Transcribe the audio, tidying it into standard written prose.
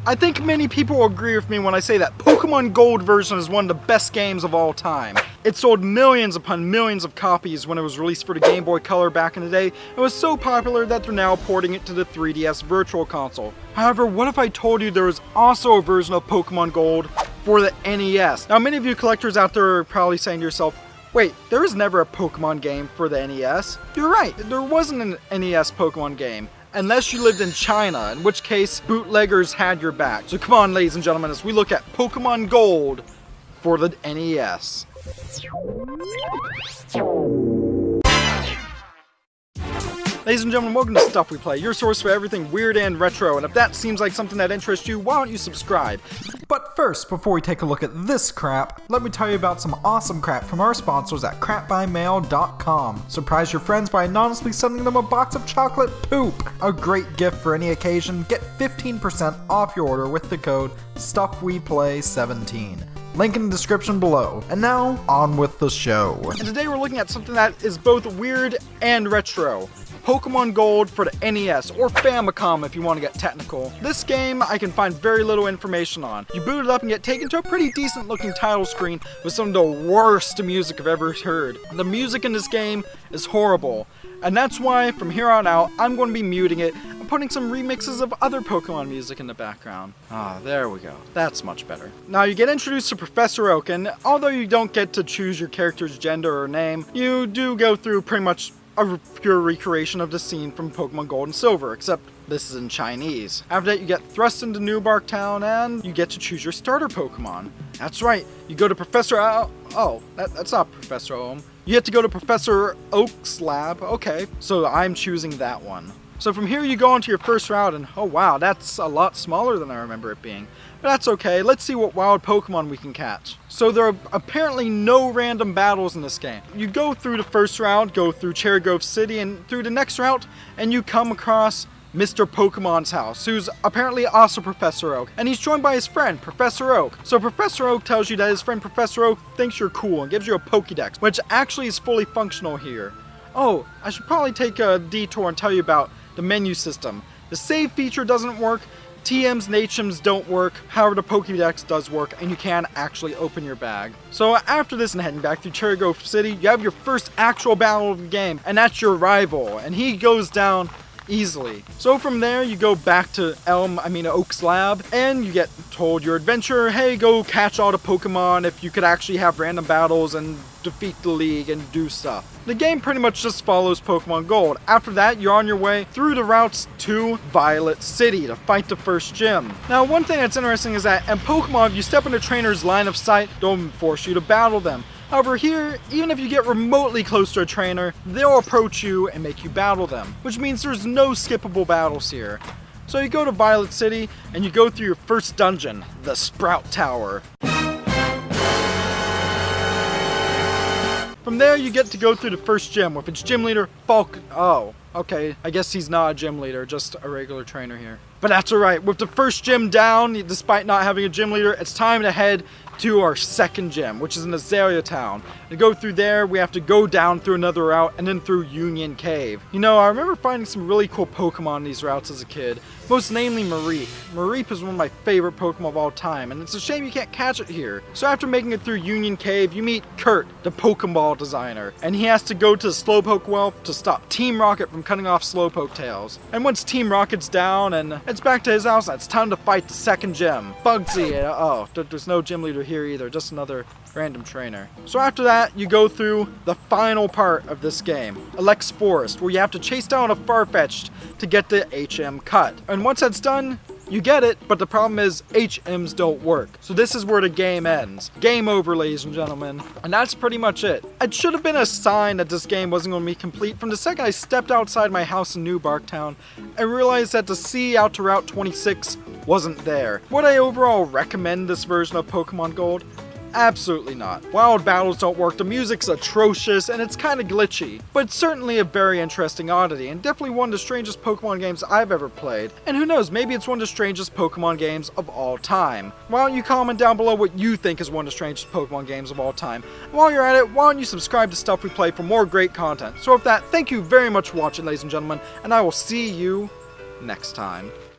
I think many people will agree with me when I say that Pokémon Gold version is one of the best games of all time. It sold millions upon millions of copies when it was released for the Game Boy Color back in the day. It was so popular that they're now porting it to the 3DS Virtual Console. However, what if I told you there was also a version of Pokémon Gold for the NES? Now, many of you collectors out there are probably saying to yourself, wait, there was never a Pokemon game for the NES? You're right, there wasn't an NES Pokemon game. Unless you lived in China, in which case bootleggers had your back. So come on, ladies and gentlemen, as we look at Pokemon Gold for the NES. Ladies and gentlemen, welcome to Stuff We Play, your source for everything weird and retro, and if that seems like something that interests you, why don't you subscribe? But first, before we take a look at this crap, let me tell you about some awesome crap from our sponsors at crapbymail.com. Surprise your friends by anonymously sending them a box of chocolate poop! A great gift for any occasion. Get 15% off your order with the code StuffWePlay17. Link in the description below. And now, on with the show. And today we're looking at something that is both weird and retro. Pokemon Gold for the NES, or Famicom if you want to get technical. This game I can find very little information on. You boot it up and get taken to a pretty decent looking title screen with some of the worst music I've ever heard. The music in this game is horrible, and that's why from here on out I'm going to be muting it and putting some remixes of other Pokemon music in the background. Ah, there we go. That's much better. Now you get introduced to Professor Oak, and although you don't get to choose your character's gender or name, you do go through pretty much a pure recreation of the scene from Pokemon Gold and Silver, except this is in Chinese. After that, you get thrust into New Bark Town, and you get to choose your starter Pokemon. That's right, you go to Professor that's not Professor Ohm. You get to go to Professor Oak's lab. Okay, so I'm choosing that one. So from here you go onto your first route, and oh wow, that's a lot smaller than I remember it being. But that's okay, let's see what wild Pokemon we can catch. So there are apparently no random battles in this game. You go through the first route, go through Cherry Grove City, and through the next route, and you come across Mr. Pokemon's house, who's apparently also Professor Oak, and he's joined by his friend, Professor Oak. So Professor Oak tells you that his friend Professor Oak thinks you're cool and gives you a Pokédex, which actually is fully functional here. Oh, I should probably take a detour and tell you about the menu system. The save feature doesn't work, TMs and HMs don't work, however the Pokédex does work, and you can actually open your bag. So after this and heading back to Cherry Grove City, you have your first actual battle of the game, and that's your rival, and he goes down easily. So from there you go back to Oak's lab, and you get told your adventure, hey, go catch all the Pokemon if you could actually have random battles and defeat the league and do stuff. The game pretty much just follows Pokemon Gold. After that, you're on your way through the routes to Violet City to fight the first gym. Now, one thing that's interesting is that in Pokemon, if you step into a trainer's line of sight, they'll force you to battle them. However, here, even if you get remotely close to a trainer, they'll approach you and make you battle them, which means there's no skippable battles here. So you go to Violet City, and you go through your first dungeon, the Sprout Tower. From there, you get to go through the first gym with its gym leader, Falcon. Oh, okay, I guess he's not a gym leader, just a regular trainer here. But that's alright, with the first gym down, despite not having a gym leader, it's time to head to our second gym, which is in Azalea Town. To go through there, we have to go down through another route and then through Union Cave. You know, I remember finding some really cool Pokemon in these routes as a kid, most namely Mareep. Mareep is one of my favorite Pokemon of all time, and it's a shame you can't catch it here. So after making it through Union Cave, you meet Kurt, the Pokeball designer, and he has to go to the Slowpoke Well to stop Team Rocket from cutting off Slowpoke tails. And once Team Rocket's down and it's back to his house, it's time to fight the second gym, Bugsy. There's no gym leader here either, just another random trainer. So after that, you go through the final part of this game, Alex Forest, where you have to chase down a Farfetch'd to get the HM cut. And once that's done, you get it, but the problem is HMs don't work. So this is where the game ends. Game over, ladies and gentlemen. And that's pretty much it. It should have been a sign that this game wasn't going to be complete from the second I stepped outside my house in New Bark Town and realized that the sea out to Route 26 wasn't there. Would I overall recommend this version of Pokemon Gold? Absolutely not. Wild battles don't work, the music's atrocious, and it's kinda glitchy. But it's certainly a very interesting oddity, and definitely one of the strangest Pokemon games I've ever played. And who knows, maybe it's one of the strangest Pokemon games of all time. Why don't you comment down below what you think is one of the strangest Pokemon games of all time? And while you're at it, why don't you subscribe to Stuff We Play for more great content. So with that, thank you very much for watching, ladies and gentlemen, and I will see you next time.